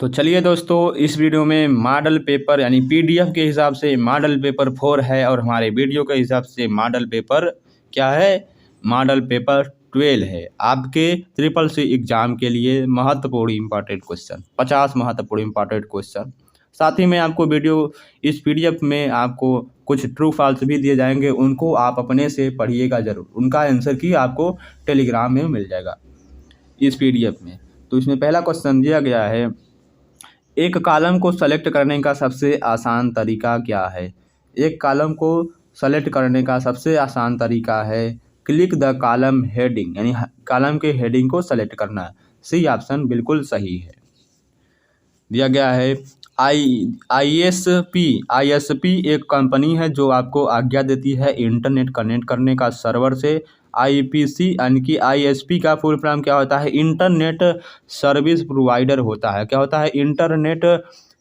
तो चलिए दोस्तों, इस वीडियो में मॉडल पेपर यानी पीडीएफ के हिसाब से मॉडल पेपर 4 है और हमारे वीडियो के हिसाब से मॉडल पेपर क्या है, मॉडल पेपर 12 है। आपके ट्रिपल सी एग्ज़ाम के लिए महत्वपूर्ण इंपॉर्टेंट क्वेश्चन, 50 महत्वपूर्ण इंपॉर्टेंट क्वेश्चन। साथ ही में आपको वीडियो इस पीडीएफ में आपको कुछ ट्रू फॉल्स भी दिए जाएंगे, उनको आप अपने से पढ़िएगा ज़रूर। उनका आंसर की आपको टेलीग्राम में मिल जाएगा इस पीडीएफ में। तो इसमें पहला क्वेश्चन दिया गया है, एक कॉलम को सेलेक्ट करने का सबसे आसान तरीका क्या है। एक कॉलम को सेलेक्ट करने का सबसे आसान तरीका है क्लिक द कॉलम हेडिंग, यानी कॉलम के हेडिंग को सेलेक्ट करना। सी ऑप्शन बिल्कुल सही है। दिया गया है आईएसपी एक कंपनी है जो आपको आज्ञा देती है इंटरनेट कनेक्ट करने का सर्वर से। आईपीसी यानी कि आईएसपी का फुल फॉर्म क्या होता है, इंटरनेट सर्विस प्रोवाइडर होता है। क्या होता है, इंटरनेट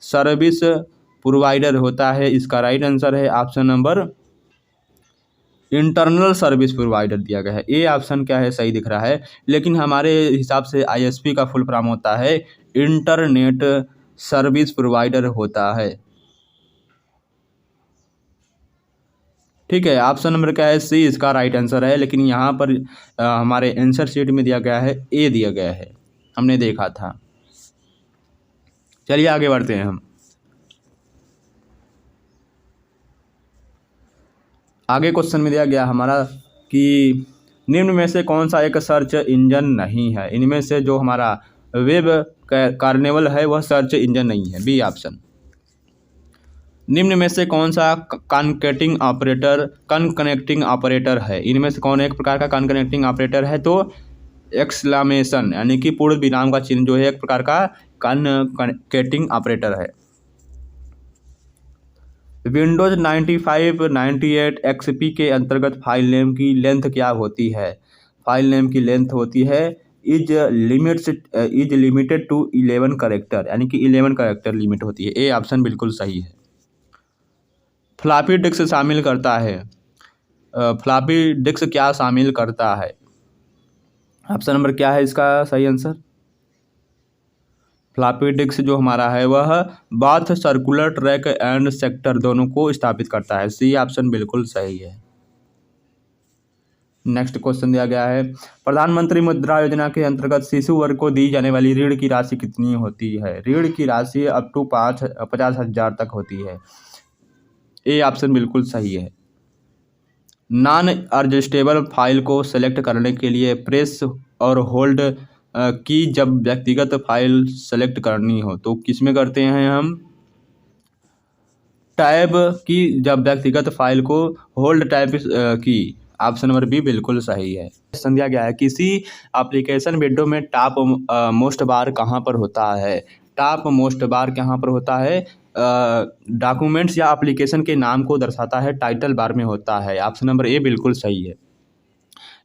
सर्विस प्रोवाइडर होता है। इसका राइट आंसर है option number internal service provider दिया गया है। ए ऑप्शन क्या है, सही दिख रहा है, लेकिन हमारे हिसाब से आईएसपी का फुल फॉर्म होता है इंटरनेट सर्विस प्रोवाइडर होता है। ठीक है, ऑप्शन नंबर क्या है, सी इसका राइट आंसर है, लेकिन यहाँ पर हमारे आंसर शीट में दिया गया है ए दिया गया है, हमने देखा था। चलिए आगे बढ़ते हैं हम। आगे क्वेश्चन में दिया गया हमारा कि निम्न में से कौन सा एक सर्च इंजन नहीं है। इनमें से जो हमारा वेब कार्निवल है वह सर्च इंजन नहीं है। B option. निम्न में से कौन सा कनकनेक्टिंग ऑपरेटर है। इनमें से कौन एक प्रकार का कनकनेक्टिंग ऑपरेटर है, तो एक्सक्लामेशन यानी कि पूर्ण विराम का चिन्ह जो है एक प्रकार का कनकनेक्टिंग ऑपरेटर है। विंडोज 95 98 एक्सपी के अंतर्गत फाइल नेम की लेंथ क्या होती है। फाइल नेम की लेंथ होती है इज लिमिटेड टू 11 कैरेक्टर, यानी कि 11 कैरेक्टर लिमिट होती है। ए ऑप्शन बिल्कुल सही है। फ्लॉपी डिस्क शामिल करता है। फ्लॉपी डिस्क क्या शामिल करता है, ऑप्शन नंबर क्या है इसका सही आंसर। फ्लॉपी डिस्क जो हमारा है वह bath circular track and sector दोनों को स्थापित करता है। सी ऑप्शन बिल्कुल सही है। नेक्स्ट क्वेश्चन दिया गया है, प्रधानमंत्री मुद्रा योजना के अंतर्गत शिशु वर्ग को दी जाने वाली ऋण की राशि कितनी होती है। ऋण की राशि अप टू 50,000 तक होती है। ए ऑप्शन बिल्कुल सही है। नॉन एडजस्टेबल फाइल को सेलेक्ट करने के लिए प्रेस और होल्ड की जब व्यक्तिगत फाइल सेलेक्ट करनी हो तो किसमें करते हैं हम, टैब की जब व्यक्तिगत फाइल को होल्ड टैब की। ऑप्शन नंबर बी बिल्कुल सही है। क्वेश्चन दिया गया है, किसी एप्लीकेशन विंडो में टॉप मोस्ट बार कहाँ पर होता है। टॉप मोस्ट बार कहाँ पर होता है, डॉक्यूमेंट्स या एप्लीकेशन के नाम को दर्शाता है, टाइटल बार में होता है। ऑप्शन नंबर ए बिल्कुल सही है।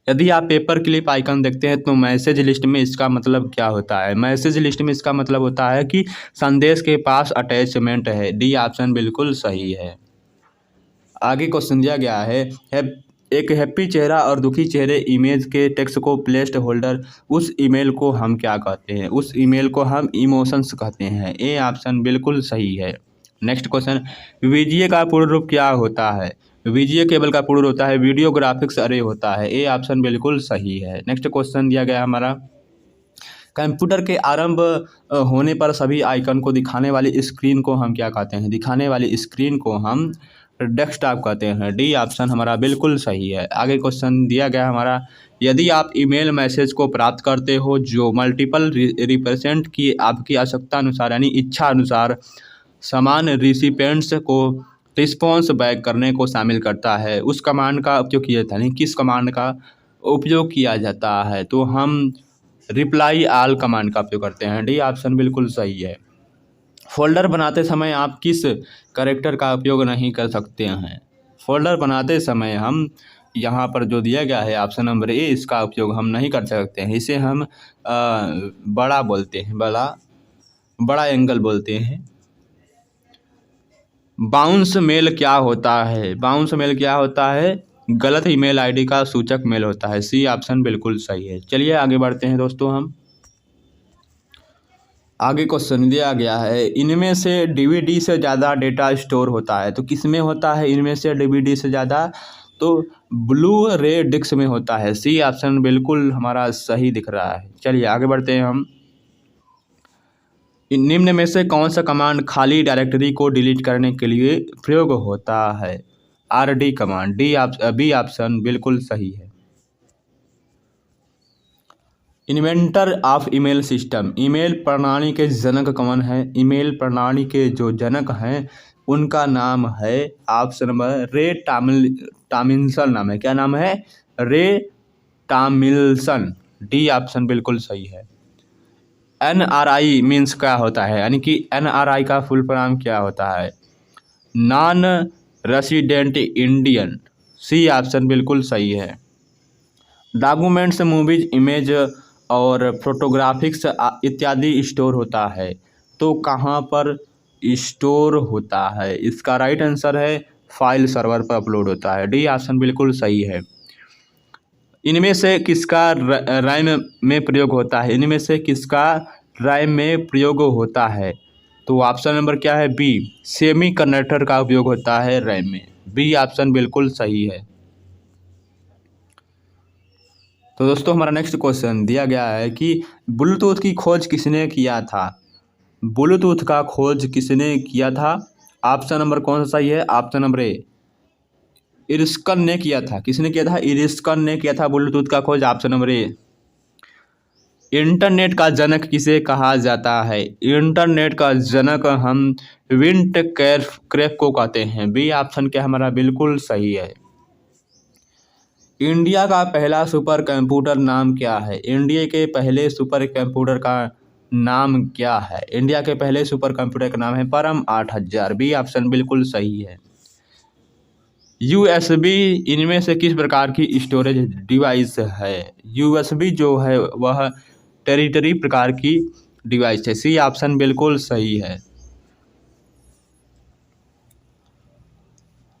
यदि आप पेपर क्लिप आइकन देखते हैं तो मैसेज लिस्ट में इसका मतलब क्या होता है। मैसेज लिस्ट में इसका मतलब होता है कि संदेश के पास अटैचमेंट है। डी ऑप्शन बिल्कुल सही है। आगे क्वेश्चन दिया गया है एक हैप्पी चेहरा और दुखी चेहरे इमेज के टेक्स्ट को प्लेस होल्डर, उस ईमेल को हम क्या कहते हैं। उस ईमेल को हम इमोशंस कहते हैं। ए ऑप्शन बिल्कुल सही है। नेक्स्ट क्वेश्चन, वीजीए का पूर्ण रूप क्या होता है। वीजीए केबल का पूर्ण होता है वीडियो ग्राफिक्स अरे होता है। ए ऑप्शन बिल्कुल सही है। नेक्स्ट क्वेश्चन दिया गया हमारा, कंप्यूटर के आरंभ होने पर सभी आइकन को दिखाने वाली स्क्रीन को हम क्या कहते हैं। दिखाने वाली स्क्रीन को हम डेस्कटॉप कहते हैं। डी ऑप्शन हमारा बिल्कुल सही है। आगे क्वेश्चन दिया गया हमारा, यदि आप ईमेल मैसेज को प्राप्त करते हो जो मल्टीपल रिप्रेजेंट की आपकी आवश्यकता अनुसार यानी इच्छा अनुसार समान रिसिपेंट्स को रिस्पॉन्स बैक करने को शामिल करता है, उस कमांड का उपयोग किया जाता है। यानी किस कमांड का उपयोग किया जाता है, तो हम रिप्लाई ऑल कमांड का उपयोग करते हैं। डी ऑप्शन बिल्कुल सही है। फोल्डर बनाते समय आप किस कैरेक्टर का उपयोग नहीं कर सकते हैं। फोल्डर बनाते समय हम यहाँ पर जो दिया गया है ऑप्शन नंबर ए, इसका उपयोग हम नहीं कर सकते हैं। इसे हम बड़ा बोलते हैं, बड़ा एंगल बोलते हैं। बाउंस मेल क्या होता है। बाउंस मेल क्या होता है, गलत ईमेल आईडी का सूचक मेल होता है। सी ऑप्शन बिल्कुल सही है। चलिए आगे बढ़ते हैं दोस्तों हम। आगे क्वेश्चन दिया गया है, इनमें से डीवीडी से ज़्यादा डेटा स्टोर होता है, तो किस में होता है इनमें से डीवीडी से ज़्यादा? तो ब्लू रे डिस्क में होता है। सी ऑप्शन बिल्कुल हमारा सही दिख रहा है। चलिए आगे बढ़ते हैं हम। निम्न में से कौन सा कमांड खाली डायरेक्टरी को डिलीट करने के लिए प्रयोग होता है? RD command. बी ऑप्शन बिल्कुल सही है। Inventor of email system, email प्रणाली के जनक कौन है? ईमेल प्रणाली के जो जनक हैं उनका नाम है ऑप्शन नंबर रे टॉमिल्सन नाम है। क्या नाम है? रे टॉमिल्सन। डी ऑप्शन बिल्कुल सही है। NRI मीन्स क्या होता है, यानी कि NRI का फुल फॉर्म क्या होता है? Non resident Indian. C option बिल्कुल सही है। डॉक्यूमेंट्स, मूवीज, इमेज और फोटोग्राफिक्स इत्यादि स्टोर होता है, तो कहाँ पर स्टोर होता है? इसका राइट आंसर है फाइल सर्वर पर अपलोड होता है। डी ऑप्शन बिल्कुल सही है। इनमें से किसका रैम में प्रयोग होता है? इनमें से किसका रैम में प्रयोग होता है? तो ऑप्शन नंबर क्या है? बी, सेमी कंडक्टर का उपयोग होता है रैम में। बी ऑप्शन बिल्कुल सही है। तो दोस्तों हमारा नेक्स्ट क्वेश्चन दिया गया है कि ब्लूटूथ की खोज किसने किया था? ब्लूटूथ का खोज किसने किया था? ऑप्शन नंबर कौन सा सही है? ऑप्शन नंबर ए, इरिस्कन ने किया था। किसने किया था? इरिस्कन ने किया था ब्लूटूथ का खोज। Option number A. इंटरनेट का जनक किसे कहा जाता है? इंटरनेट का जनक हम विंट क्रेफ को कहते हैं। बी ऑप्शन क्या हमारा बिल्कुल सही है। इंडिया का पहला सुपर कंप्यूटर नाम क्या है? इंडिया के पहले सुपर कंप्यूटर का नाम क्या है? इंडिया के पहले सुपर कंप्यूटर का नाम है परम 8000। बी ऑप्शन बिल्कुल सही है। USB इनमें से किस प्रकार की स्टोरेज डिवाइस है? USB जो है वह टेरिटरी प्रकार की डिवाइस है। सी ऑप्शन बिल्कुल सही है।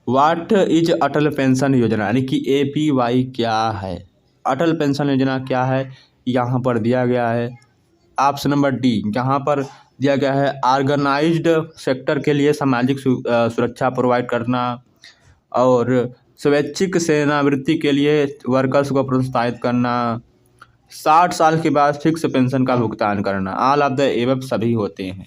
व्हाट इज अटल पेंशन योजना, यानी कि APY क्या है? अटल पेंशन योजना क्या है यहाँ पर दिया गया है? ऑप्शन नंबर डी, यहाँ पर दिया गया है ऑर्गेनाइज्ड सेक्टर के लिए सामाजिक सुरक्षा प्रोवाइड करना और स्वैच्छिक सेवानिवृत्ति के लिए वर्कर्स को प्रोत्साहित करना, 60 साल के बाद फिक्स पेंशन का भुगतान करना। ऑल ऑफ द एबव सभी होते हैं।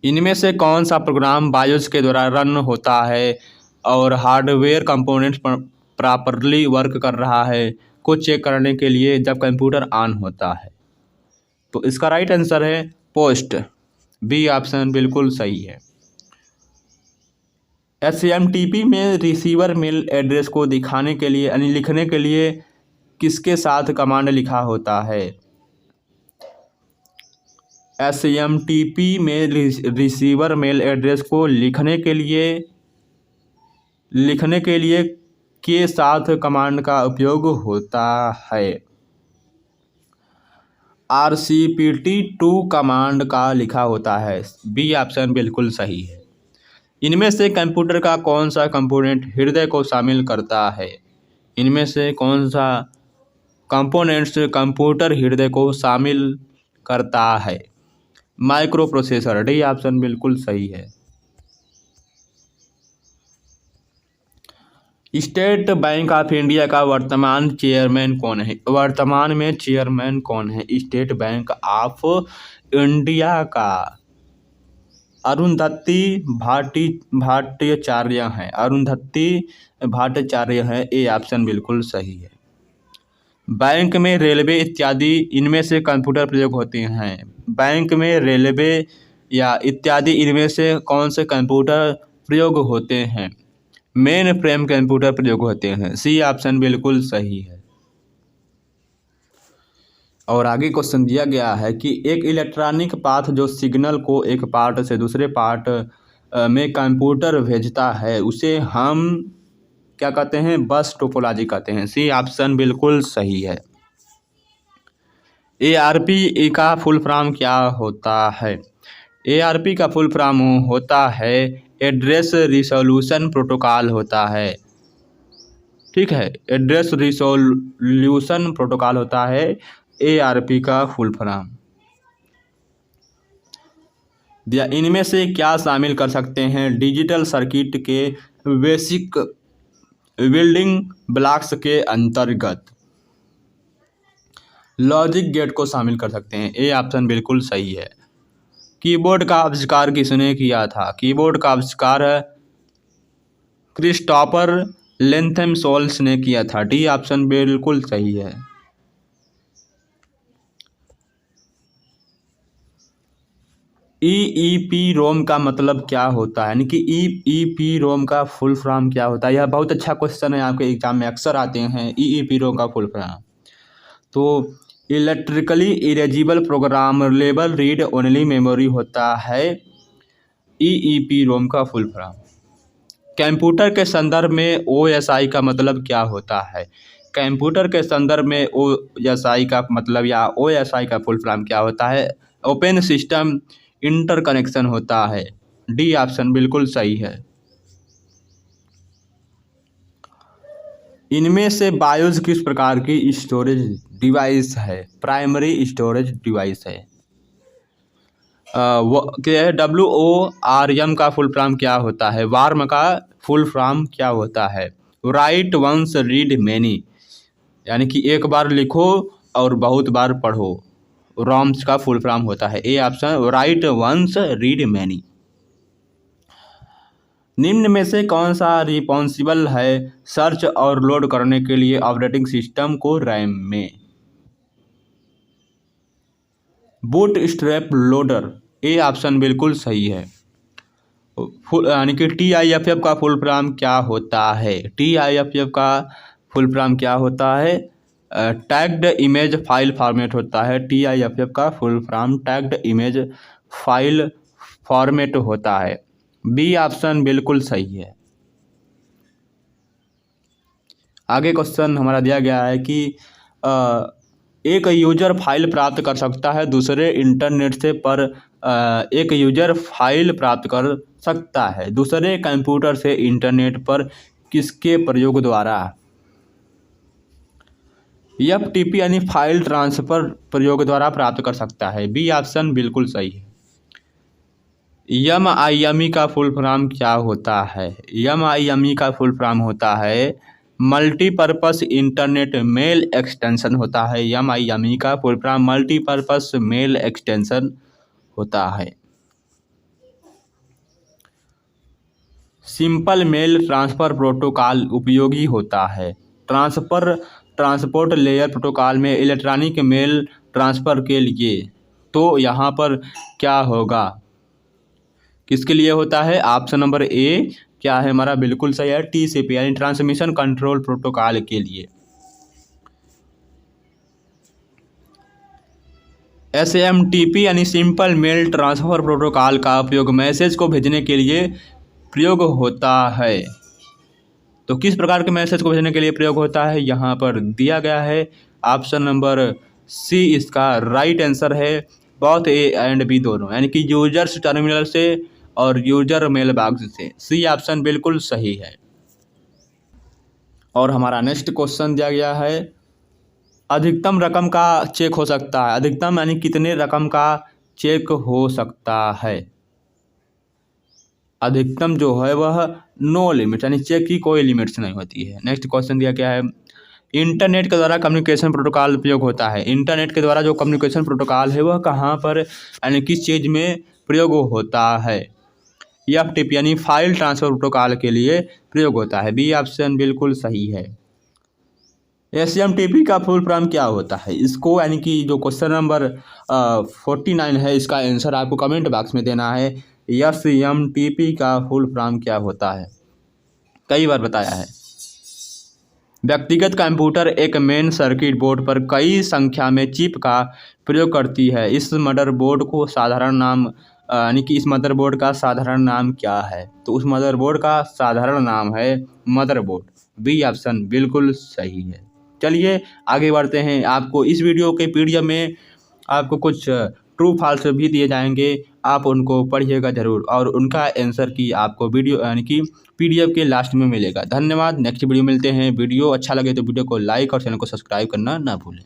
इनमें से कौन सा प्रोग्राम बायोस के द्वारा रन होता है और हार्डवेयर कंपोनेंट्स प्रॉपरली वर्क कर रहा है को चेक करने के लिए जब कंप्यूटर ऑन होता है? तो इसका राइट आंसर है पोस्ट। बी ऑप्शन बिल्कुल सही है। SMTP में रिसीवर मेल एड्रेस को दिखाने के लिए यानी लिखने के लिए किसके साथ कमांड लिखा होता है? SMTP में रिसीवर मेल एड्रेस को लिखने के लिए के साथ कमांड का उपयोग होता है? RCPT2 कमांड का लिखा होता है। बी ऑप्शन बिल्कुल सही है। इनमें से कंप्यूटर का कौन सा कंपोनेंट हृदय को शामिल करता है? इनमें से कौन सा कंपोनेंट्स कंप्यूटर हृदय को शामिल करता है? Micro processor. डी ऑप्शन बिल्कुल सही है। स्टेट बैंक ऑफ इंडिया का वर्तमान चेयरमैन कौन है? वर्तमान में चेयरमैन कौन है स्टेट बैंक ऑफ इंडिया का? अरुंधति भट्टाचार्य हैं। अरुंधति भट्टाचार्य हैं। ए ऑप्शन बिल्कुल सही है। बैंक में, रेलवे इत्यादि इनमें से कंप्यूटर प्रयोग होते हैं। बैंक में, रेलवे या इत्यादि इनमें से कौन से कंप्यूटर प्रयोग होते हैं? मेन फ्रेम कंप्यूटर प्रयोग होते हैं। सी ऑप्शन बिल्कुल सही है। और आगे क्वेश्चन दिया गया है कि एक इलेक्ट्रॉनिक पाथ जो सिग्नल को एक पार्ट से दूसरे पार्ट में कंप्यूटर भेजता है उसे हम क्या कहते हैं? बस टोपोलॉजी कहते हैं। सी ऑप्शन बिल्कुल सही है। ARP का फुल फॉर्म क्या होता है? ARP का फुल फॉर्म होता है एड्रेस रिसोल्यूशन प्रोटोकॉल होता है। ठीक है, एड्रेस रिसोल्यूशन प्रोटोकॉल होता है। ARP का फुल फॉर्म दिया। इनमें से क्या शामिल कर सकते हैं? डिजिटल सर्किट के बेसिक बिल्डिंग ब्लॉक्स के अंतर्गत लॉजिक गेट को शामिल कर सकते हैं। ए ऑप्शन बिल्कुल सही है। कीबोर्ड का आविष्कार किसने किया था? कीबोर्ड का आविष्कार क्रिस्टोफर लेंथेनसोल्स ने किया था। डी ऑप्शन बिल्कुल सही है। EEPROM का मतलब क्या होता है? यानी कि EEPROM का फुल फॉर्म क्या होता है? यह बहुत अच्छा क्वेश्चन है, आपके एग्जाम में अक्सर आते हैं। EEPROM का फुल फॉर्म तो electrically erasable programmable read only memory होता है। EEPROM का फुल फॉर्म। कंप्यूटर के संदर्भ में OSI का मतलब क्या होता है? कंप्यूटर के संदर्भ में OSI का मतलब या OSI का फुल फॉर्म क्या होता है? ओपन सिस्टम इंटरकनेक्शन होता है। डी ऑप्शन बिल्कुल सही है। इनमें से बायोस किस प्रकार की स्टोरेज डिवाइस है? प्राइमरी स्टोरेज डिवाइस है। WORM का फुल फॉर्म क्या होता है? वार्म का फुल फॉर्म क्या होता है? राइट वंस रीड मैनी, यानी कि एक बार लिखो और बहुत बार पढ़ो। रॉम्स का फुल फॉर्म होता है। A option right once read many. निम्न में से कौन सा रिस्पॉन्सिबल है सर्च और लोड करने के लिए ऑपरेटिंग सिस्टम को रैम में? Bootstrap loader. ए ऑप्शन बिल्कुल सही है। यानी कि TIFF का फुल फॉर्म क्या होता है? TIFF का फुल फॉर्म क्या होता है? टैग्ड इमेज फाइल फॉर्मेट होता है। TIFF का full form tagged image file format होता है। बी ऑप्शन बिल्कुल सही है। आगे क्वेश्चन हमारा दिया गया है कि एक यूजर फाइल प्राप्त कर सकता है दूसरे इंटरनेट से पर एक यूजर फाइल प्राप्त कर सकता है दूसरे कंप्यूटर से इंटरनेट पर किसके प्रयोग द्वारा? FTP यानी फाइल ट्रांसफ़र प्रयोग द्वारा प्राप्त कर सकता है। बी ऑप्शन बिल्कुल सही है। MIME का फुल फॉर्म क्या होता है? MIME का फुल फॉर्म होता है मल्टीपर्पस इंटरनेट मेल एक्सटेंशन होता है। MIME का full form multipurpose mail extension होता है। सिंपल मेल ट्रांसफ़र प्रोटोकॉल उपयोगी होता है। ट्रांसपोर्ट लेयर प्रोटोकॉल में इलेक्ट्रॉनिक मेल ट्रांसफ़र के लिए तो यहाँ पर क्या होगा? किसके लिए होता है? ऑप्शन नंबर ए क्या है हमारा? बिल्कुल सही है। TCP यानी ट्रांसमिशन कंट्रोल प्रोटोकॉल के लिए। SMTP यानी सिंपल मेल ट्रांसफ़र प्रोटोकॉल का उपयोग मैसेज को भेजने के लिए प्रयोग होता है। तो किस प्रकार के मैसेज को भेजने के लिए प्रयोग होता है? यहाँ पर दिया गया है ऑप्शन नंबर सी इसका राइट आंसर है। बोथ A एंड B दोनों, यानी कि यूजर्स टर्मिनल से और यूजर मेल बॉक्स से। सी ऑप्शन बिल्कुल सही है। और हमारा नेक्स्ट क्वेश्चन दिया गया है अधिकतम रकम का चेक हो सकता है। अधिकतम यानी कितने रकम का चेक हो सकता है? अधिकतम जो है वह नो लिमिट, यानी चेक की कोई लिमिट्स नहीं होती है। नेक्स्ट क्वेश्चन दिया क्या है? इंटरनेट के द्वारा कम्युनिकेशन प्रोटोकॉल उपयोग होता है। इंटरनेट के द्वारा जो कम्युनिकेशन प्रोटोकॉल है वह कहाँ पर यानी किस चीज़ में प्रयोग होता है? FTP यानी फाइल ट्रांसफ़र प्रोटोकॉल के लिए प्रयोग होता है। बी ऑप्शन बिल्कुल सही है। SMTP का फुल फॉर्म क्या होता है? इसको यानी कि जो क्वेश्चन नंबर 49 है इसका आंसर आपको कमेंट बॉक्स में देना है। SMTP का फुल फॉर्म क्या होता है? कई बार बताया है। व्यक्तिगत कंप्यूटर एक मेन सर्किट बोर्ड पर कई संख्या में चिप का प्रयोग करती है। इस मदरबोर्ड को साधारण नाम यानी कि इस मदरबोर्ड का साधारण नाम क्या है? तो उस मदरबोर्ड का साधारण नाम है मदरबोर्ड। बी ऑप्शन बिल्कुल सही है। चलिए आगे बढ़ते हैं। आपको इस वीडियो के PDF में आपको कुछ ट्रू फॉल्स भी दिए जाएंगे, आप उनको पढ़िएगा ज़रूर और उनका आंसर की आपको वीडियो यानी कि PDF के लास्ट में मिलेगा। धन्यवाद। नेक्स्ट वीडियो मिलते हैं। वीडियो अच्छा लगे तो वीडियो को लाइक और चैनल को सब्सक्राइब करना ना भूलें।